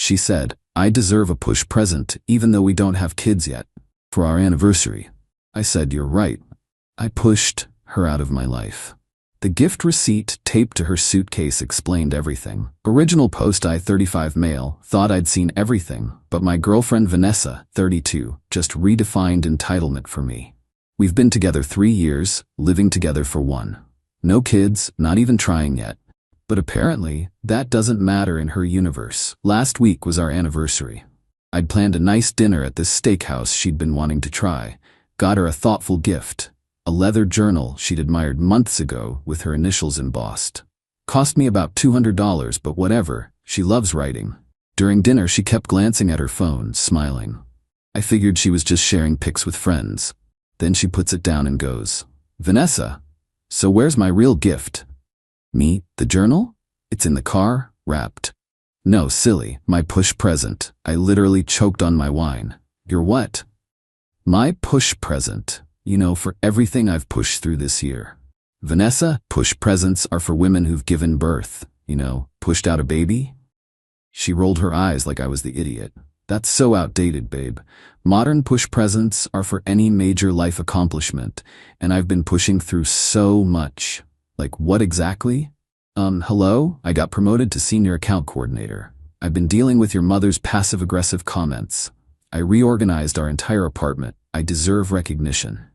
She said, I deserve a push present even though we don't have kids yet. For our anniversary. I said, you're right. I pushed her out of my life. The gift receipt taped to her suitcase explained everything. Original post I-35 male, thought I'd seen everything, but my girlfriend Vanessa, 32, just redefined entitlement for me. We've been together 3 years, living together for 1. No kids, not even trying yet. But apparently, that doesn't matter in her universe. Last week was our anniversary. I'd planned a nice dinner at this steakhouse she'd been wanting to try. Got her a thoughtful gift. A leather journal she'd admired months ago with her initials embossed. Cost me about $200, but whatever, she loves writing. During dinner she kept glancing at her phone, smiling. I figured she was just sharing pics with friends. Then she puts it down and goes, Vanessa, so where's my real gift? Me, the journal? It's in the car, wrapped. No, silly, my push present. I literally choked on my wine. Your what? My push present. You know, for everything I've pushed through this year. Vanessa, push presents are for women who've given birth, you know, pushed out a baby. She rolled her eyes like I was the idiot. That's so outdated, babe. Modern push presents are for any major life accomplishment, and I've been pushing through so much. Like what exactly? Hello? I got promoted to senior account coordinator. I've been dealing with your mother's passive-aggressive comments. I reorganized our entire apartment. I deserve recognition.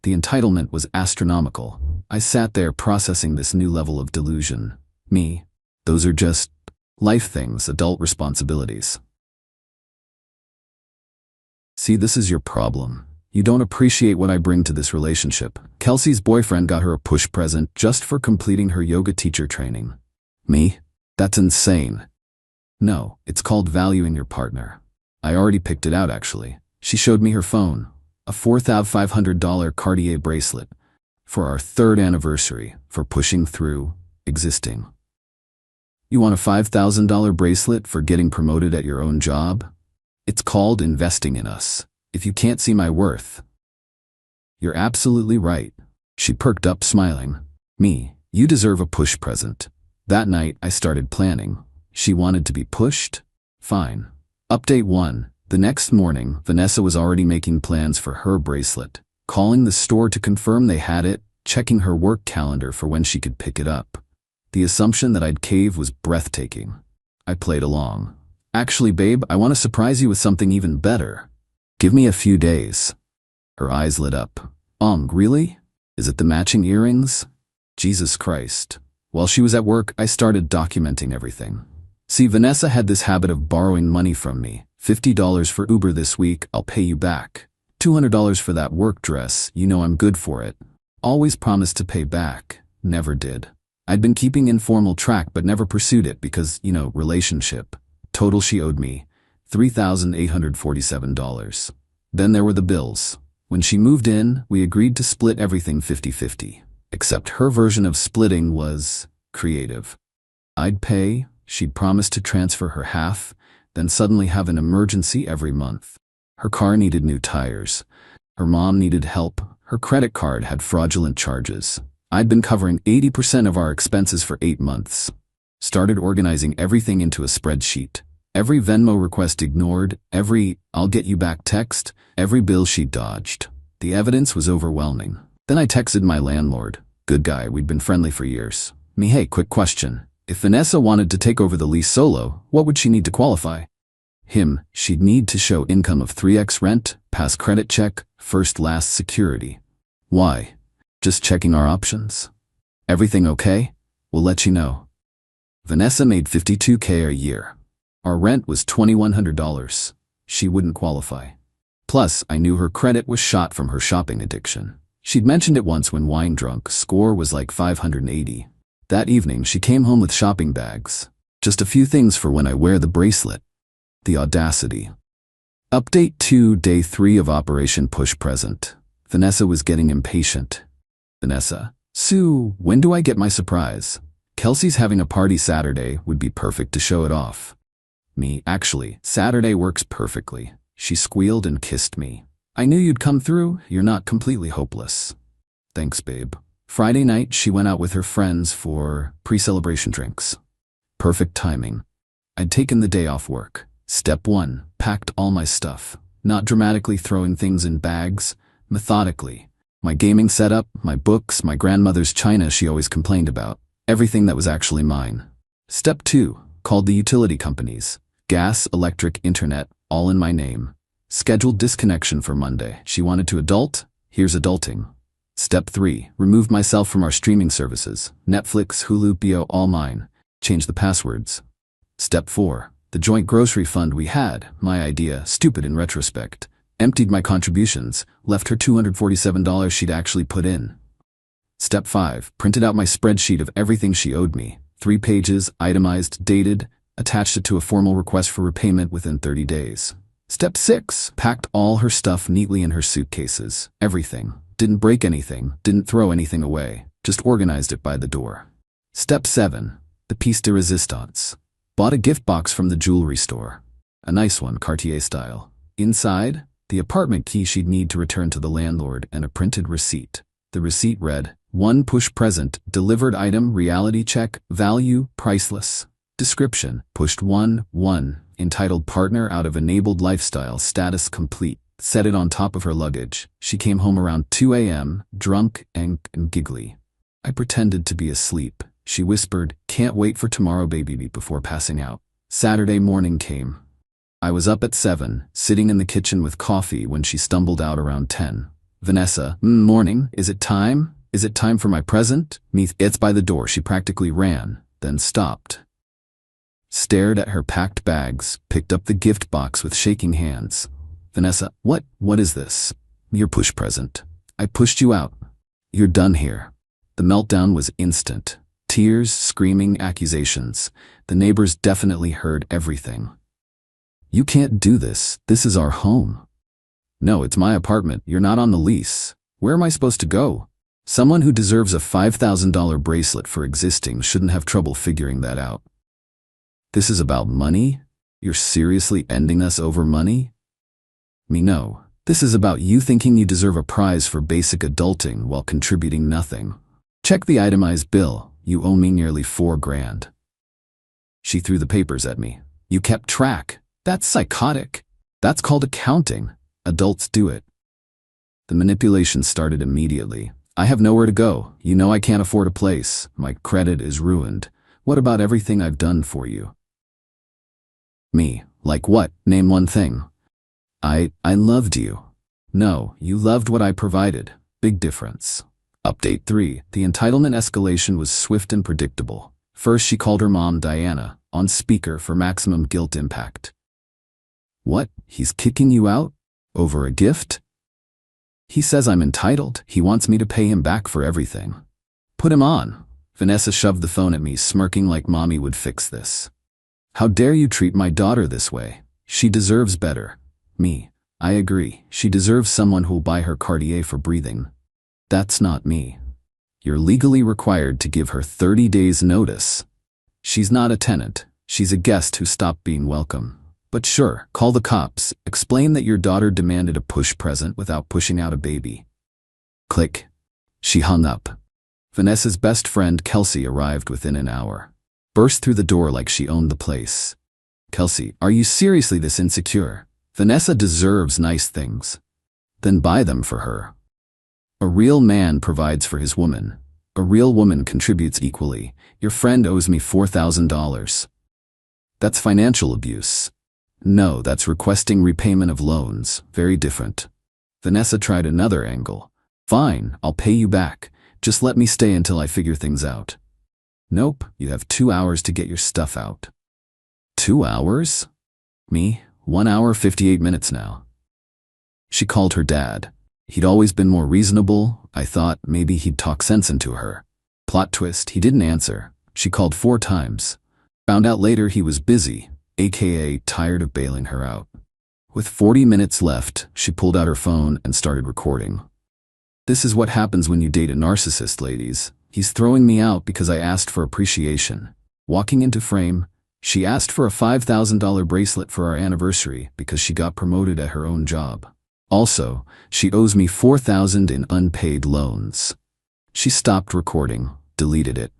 The entitlement was astronomical. I sat there processing this new level of delusion. Me, those are just life things, adult responsibilities. See, this is your problem. You don't appreciate what I bring to this relationship. Kelsey's boyfriend got her a push present just for completing her yoga teacher training. Me? That's insane. No, it's called valuing your partner. I already picked it out, actually. She showed me her phone. A $4,500 Cartier bracelet. For our 3rd anniversary, for pushing through, existing. You want a $5,000 bracelet for getting promoted at your own job? It's called investing in us. If you can't see my worth. You're absolutely right. She perked up, smiling. Me, you deserve a push present. That night, I started planning. She wanted to be pushed? Fine. Update 1. The next morning, Vanessa was already making plans for her bracelet, calling the store to confirm they had it, checking her work calendar for when she could pick it up. The assumption that I'd cave was breathtaking. I played along. Actually, babe, I want to surprise you with something even better. Give me a few days. Her eyes lit up. Really? Is it the matching earrings? Jesus Christ. While she was at work, I started documenting everything. See, Vanessa had this habit of borrowing money from me. $50 for Uber this week, I'll pay you back. $200 for that work dress, you know I'm good for it. Always promised to pay back, never did. I'd been keeping informal track but never pursued it because, you know, relationship. Total she owed me, $3,847. Then there were the bills. When she moved in, we agreed to split everything 50-50. Except her version of splitting was creative. I'd pay, she'd promised to transfer her half, then suddenly have an emergency every month. Her car needed new tires. Her mom needed help. Her credit card had fraudulent charges. I'd been covering 80% of our expenses for 8 months. Started organizing everything into a spreadsheet. Every Venmo request ignored, every "I'll get you back" text, every bill she dodged. The evidence was overwhelming. Then I texted my landlord. Good guy, we'd been friendly for years. Me, hey, quick question. If Vanessa wanted to take over the lease solo, what would she need to qualify? Him, she'd need to show income of 3x rent, pass credit check, first-last security. Why? Just checking our options? Everything okay? We'll let you know. Vanessa made $52K a year. Our rent was $2,100. She wouldn't qualify. Plus, I knew her credit was shot from her shopping addiction. She'd mentioned it once when wine drunk, score was like 580. That evening, she came home with shopping bags. Just a few things for when I wear the bracelet. The audacity. Update 2, Day 3 of Operation Push Present. Vanessa was getting impatient. Vanessa, Sue, when do I get my surprise? Kelsey's having a party Saturday, would be perfect to show it off. Me, actually, Saturday works perfectly. She squealed and kissed me. I knew you'd come through, you're not completely hopeless. Thanks, babe. Friday night, she went out with her friends for pre-celebration drinks. Perfect timing. I'd taken the day off work. Step 1. Packed all my stuff. Not dramatically throwing things in bags, methodically. My gaming setup, my books, my grandmother's china she always complained about. Everything that was actually mine. Step 2. Called the utility companies. Gas, electric, internet, all in my name. Scheduled disconnection for Monday. She wanted to adult? Here's adulting. Step 3. Removed myself from our streaming services. Netflix, Hulu, BO, all mine. Change the passwords. Step 4. The joint grocery fund we had, my idea, stupid in retrospect. Emptied my contributions, left her $247 she'd actually put in. Step 5. Printed out my spreadsheet of everything she owed me. 3 pages, itemized, dated, attached it to a formal request for repayment within 30 days. Step 6. Packed all her stuff neatly in her suitcases. Everything. Didn't break anything, didn't throw anything away, just organized it by the door. Step 7. The piece de resistance. Bought a gift box from the jewelry store. A nice one, Cartier style. Inside, the apartment key she'd need to return to the landlord and a printed receipt. The receipt read, 1 push present, delivered item, reality check, value, priceless. Description, pushed 1, entitled partner out of enabled lifestyle, status complete. Set it on top of her luggage. She came home around 2 a.m., drunk and giggly. I pretended to be asleep. She whispered, can't wait for tomorrow, baby, before passing out. Saturday morning came. I was up at 7, sitting in the kitchen with coffee when she stumbled out around 10. Vanessa, morning, is it time? Is it time for my present? It's by the door. She practically ran, then stopped. Stared at her packed bags, picked up the gift box with shaking hands. Vanessa, what is this? Your push present. I pushed you out. You're done here. The meltdown was instant. Tears, screaming, accusations. The neighbors definitely heard everything. You can't do this. This is our home. No, it's my apartment. You're not on the lease. Where am I supposed to go? Someone who deserves a $5,000 bracelet for existing shouldn't have trouble figuring that out. This is about money? You're seriously ending us over money? No. This is about you thinking you deserve a prize for basic adulting while contributing nothing. Check the itemized bill. You owe me nearly $4,000. She threw the papers at me. You kept track. That's psychotic. That's called accounting. Adults do it. The manipulation started immediately. I have nowhere to go. You know I can't afford a place. My credit is ruined. What about everything I've done for you? Me. Like what? Name one thing. I loved you. No, you loved what I provided. Big difference. Update 3. The entitlement escalation was swift and predictable. First, she called her mom, Diana, on speaker for maximum guilt impact. What? He's kicking you out? Over a gift? He says I'm entitled. He wants me to pay him back for everything. Put him on. Vanessa shoved the phone at me, smirking like mommy would fix this. How dare you treat my daughter this way? She deserves better. Me. I agree. She deserves someone who'll buy her Cartier for breathing. That's not me. You're legally required to give her 30 days notice. She's not a tenant. She's a guest who stopped being welcome. But sure, call the cops. Explain that your daughter demanded a push present without pushing out a baby. Click. She hung up. Vanessa's best friend, Kelsey, arrived within an hour. Burst through the door like she owned the place. Kelsey, are you seriously this insecure? Vanessa deserves nice things. Then buy them for her. A real man provides for his woman. A real woman contributes equally. Your friend owes me $4,000. That's financial abuse. No, that's requesting repayment of loans. Very different. Vanessa tried another angle. Fine, I'll pay you back. Just let me stay until I figure things out. Nope, you have 2 hours to get your stuff out. 2 hours? Me? 1 hour, 58 minutes now. She called her dad. He'd always been more reasonable. I thought maybe he'd talk sense into her. Plot twist, he didn't answer. She called 4 times. Found out later he was busy, aka tired of bailing her out. With 40 minutes left, she pulled out her phone and started recording. This is what happens when you date a narcissist, ladies. He's throwing me out because I asked for appreciation. Walking into frame, she asked for a $5,000 bracelet for our anniversary because she got promoted at her own job. Also, she owes me $4,000 in unpaid loans. She stopped recording, deleted it.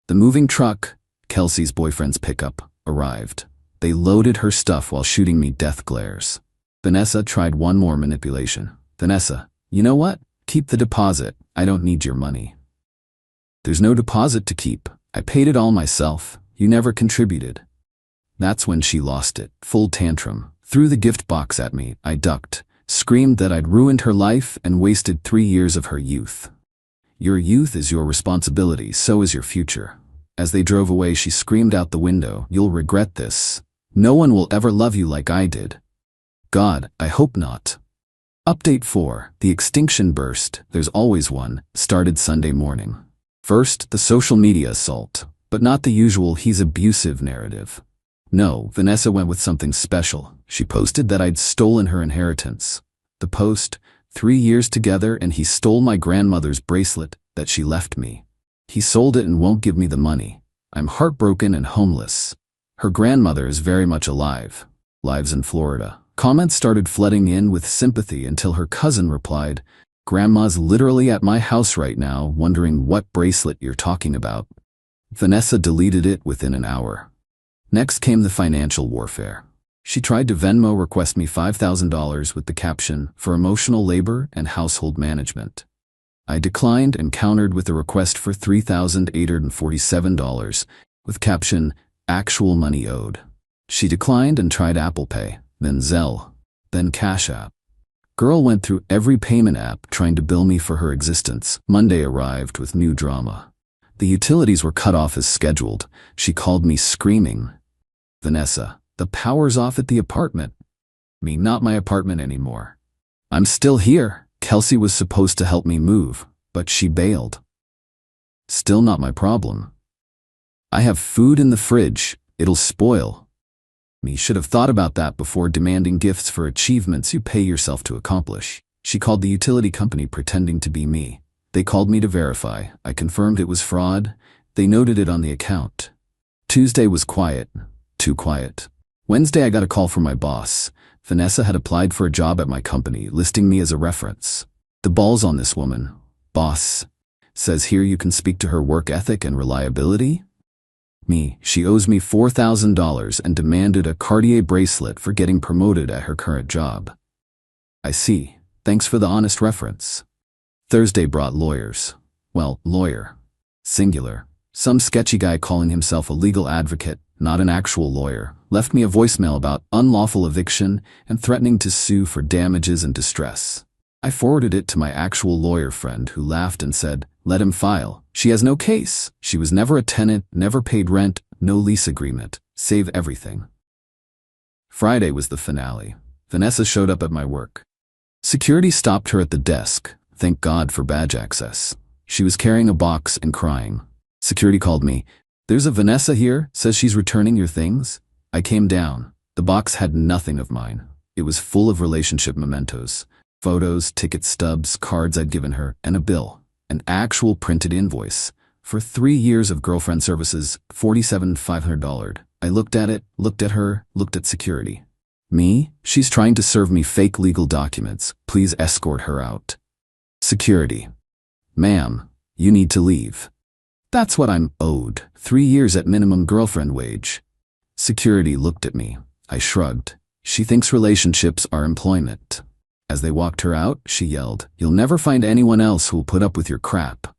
The moving truck, Kelsey's boyfriend's pickup, arrived. They loaded her stuff while shooting me death glares. Vanessa tried one more manipulation. Vanessa, you know what? Keep the deposit. I don't need your money. There's no deposit to keep. I paid it all myself. You never contributed. That's when she lost it. Full tantrum. Threw the gift box at me. I ducked. Screamed that I'd ruined her life and wasted 3 years of her youth. Your youth is your responsibility, so is your future. As they drove away, she screamed out the window, "You'll regret this. No one will ever love you like I did." God, I hope not. Update 4. The extinction burst, there's always one, started Sunday morning. First, the social media assault, but not the usual "he's abusive" narrative. No, Vanessa went with something special. She posted that I'd stolen her inheritance. The post, 3 years together and he stole my grandmother's bracelet that she left me. He sold it and won't give me the money. I'm heartbroken and homeless. Her grandmother is very much alive. Lives in Florida. Comments started flooding in with sympathy until her cousin replied, "Grandma's literally at my house right now, wondering what bracelet you're talking about." Vanessa deleted it within an hour. Next came the financial warfare. She tried to Venmo request me $5,000 with the caption, "For emotional labor and household management." I declined and countered with a request for $3,847 with caption, "Actual money owed." She declined and tried Apple Pay, then Zelle, then Cash App. Girl went through every payment app trying to bill me for her existence. Monday arrived with new drama. The utilities were cut off as scheduled. She called me screaming, "Vanessa, the power's off at the apartment." Me, not my apartment anymore. I'm still here. Kelsey was supposed to help me move, but she bailed. Still not my problem. I have food in the fridge. It'll spoil. Me, should have thought about that before demanding gifts for achievements you pay yourself to accomplish. She called the utility company pretending to be me. They called me to verify. I confirmed it was fraud. They noted it on the account. Tuesday was quiet. Too quiet. Wednesday I got a call from my boss. Vanessa had applied for a job at my company, listing me as a reference. The ball's on this woman. Boss says here you can speak to her work ethic and reliability. Me, she owes me $4,000 and demanded a Cartier bracelet for getting promoted at her current job. I see. Thanks for the honest reference. Thursday brought lawyers. Well, lawyer. Singular. Some sketchy guy calling himself a legal advocate, not an actual lawyer, left me a voicemail about unlawful eviction and threatening to sue for damages and distress. I forwarded it to my actual lawyer friend who laughed and said, "Let him file. She has no case. She was never a tenant, never paid rent, no lease agreement. Save everything." Friday was the finale. Vanessa showed up at my work. Security stopped her at the desk. Thank God for badge access. She was carrying a box and crying. Security called me. "There's a Vanessa here, says she's returning your things." I came down. The box had nothing of mine. It was full of relationship mementos. Photos, ticket stubs, cards I'd given her, and a bill. An actual printed invoice. For 3 years of girlfriend services, $47,500. I looked at it, looked at her, looked at security. Me? She's trying to serve me fake legal documents. Please escort her out. Security. Ma'am, you need to leave. That's what I'm owed. 3 years at minimum girlfriend wage. Security looked at me. I shrugged. She thinks relationships are employment. As they walked her out, she yelled, "You'll never find anyone else who'll put up with your crap."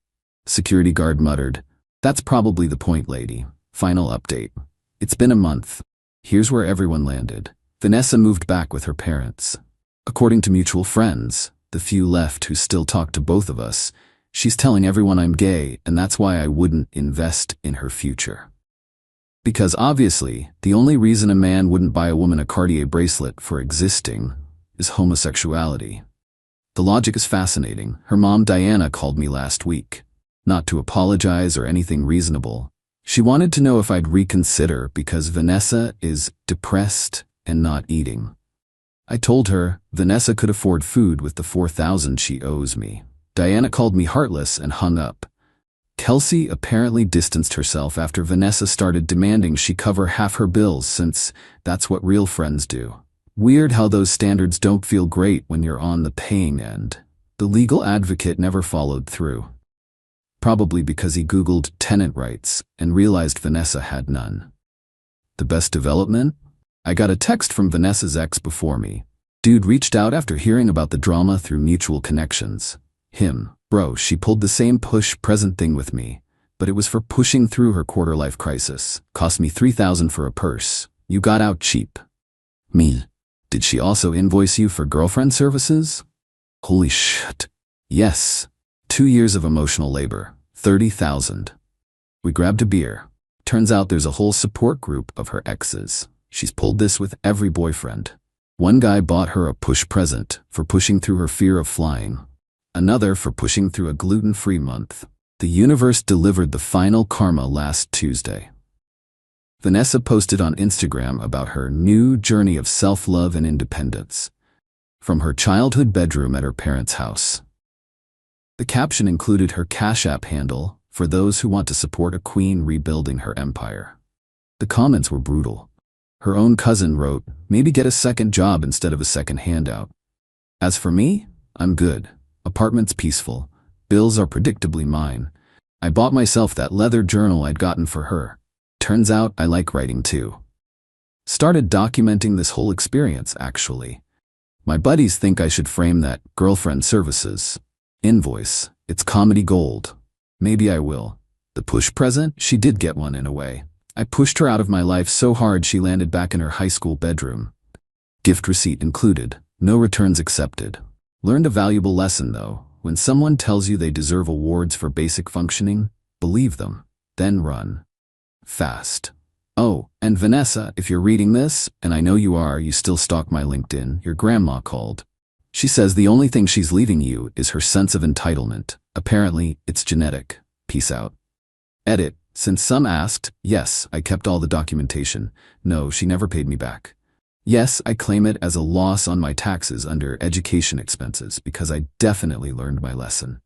Security guard muttered, "That's probably the point, lady." Final update. It's been a month. Here's where everyone landed. Vanessa moved back with her parents. According to mutual friends, the few left who still talk to both of us, she's telling everyone I'm gay, and that's why I wouldn't invest in her future. Because obviously, the only reason a man wouldn't buy a woman a Cartier bracelet for existing is homosexuality. The logic is fascinating. Her mom, Diana, called me last week. Not to apologize or anything reasonable. She wanted to know if I'd reconsider because Vanessa is depressed and not eating. I told her Vanessa could afford food with the $4,000 she owes me. Diana called me heartless and hung up. Kelsey apparently distanced herself after Vanessa started demanding she cover half her bills since that's what real friends do. Weird how those standards don't feel great when you're on the paying end. The legal advocate never followed through. Probably because he Googled tenant rights and realized Vanessa had none. The best development? I got a text from Vanessa's ex before me. Dude reached out after hearing about the drama through mutual connections. Him. Bro, she pulled the same push-present thing with me, but it was for pushing through her quarter-life crisis. Cost me $3,000 for a purse. You got out cheap. Me. Did she also invoice you for girlfriend services? Holy shit. Yes. 2 years of emotional labor. 30,000. We grabbed a beer. Turns out there's a whole support group of her exes. She's pulled this with every boyfriend. One guy bought her a push present for pushing through her fear of flying. Another for pushing through a gluten-free month. The universe delivered the final karma last Tuesday. Vanessa posted on Instagram about her new journey of self-love and independence, from her childhood bedroom at her parents' house. The caption included her Cash App handle for those who want to support a queen rebuilding her empire. The comments were brutal. Her own cousin wrote, "Maybe get a second job instead of a second handout. As for me, I'm good. Apartment's peaceful. Bills are predictably mine. I bought myself that leather journal I'd gotten for her. Turns out I like writing too." Started documenting this whole experience, actually. My buddies think I should frame that girlfriend services invoice. It's comedy gold. Maybe I will. The push present, she did get one in a way. I pushed her out of my life so hard she landed back in her high school bedroom. Gift receipt included. No returns accepted. Learned a valuable lesson though. When someone tells you they deserve awards for basic functioning, believe them, then run fast. Oh, and Vanessa, if you're reading this, and I know you are, you still stalk my LinkedIn, your grandma called. She says the only thing she's leaving you is her sense of entitlement. Apparently, it's genetic. Peace out. Edit. Since some asked, yes, I kept all the documentation. No, she never paid me back. Yes, I claim it as a loss on my taxes under education expenses because I definitely learned my lesson.